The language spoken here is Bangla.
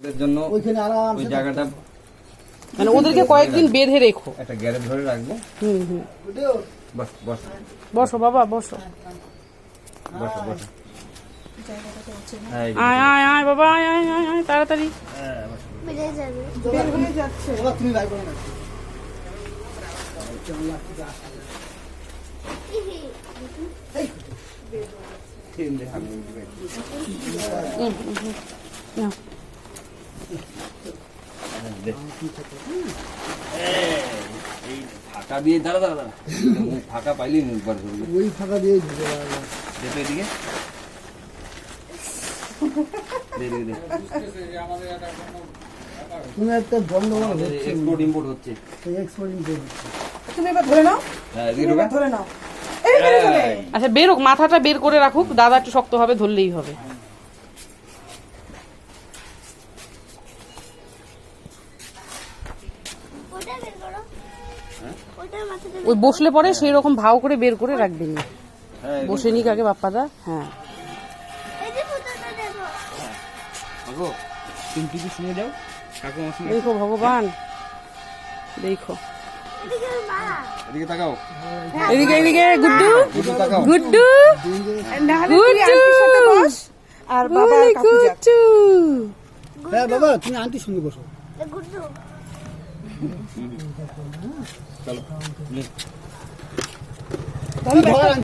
ওদের জন্য ওইখানে আরামসে ওই জায়গাটা মানে ওদেরকে কয়েকদিন বেঁধে রেখো। একটা গ্যারেজ ধরে রাখবো। বস বস বসো বাবা বসো। বসো বসো। আয় আয় আয় বাবা আয় আয় আয় আয় তাড়াতাড়ি। বের হয়ে যাচ্ছে এবার তুমি রাখবে না নাও। ফাঁকা দিয়ে দাঁড়া দাঁড়া দাঁড়া। মুখ ফাঁকা পাইলি মুখ বার করবি। ওই ফাঁকা দিয়ে ঢুকে যাবে দেখো এদিকে দে দে দে। তুমি একটা গন্ডগোল হচ্ছে এক্সপোর্ট ইম্পোর্ট হচ্ছে। এক্সপোর্টিং হচ্ছে তুমি এবার ধরে নাও, হ্যাঁ এদিকে তুমি ঢোকা। এবার ধরে নাও। এই ধরে ধরে। আচ্ছা বেরোক, মাথাটা বের করে রাখুক, দাদা একটু শক্ত হবে, ধরলেই হবে। ওই বসলে পরে সেই রকম ভাও করে বের করে রাখবেন। হ্যাঁ বসে নিক আগে বাপ্পাদা। হ্যাঁ কাকু তুমি টিভি শুনে যাও। কাকু আমার সঙ্গে দেখো ভগবান, দেখো এদিকে তাকাও। এদিকে এদিকে গুড্ডু গুড্ডু তাকাও। গুড্ডু না হলে তুই আন্টির সাথে বস আর বাবা আর কাকু যাক। গুড্ডু হ্যাঁ বাবা তুমি আন্টির সঙ্গে বসো চলো তুমি ধর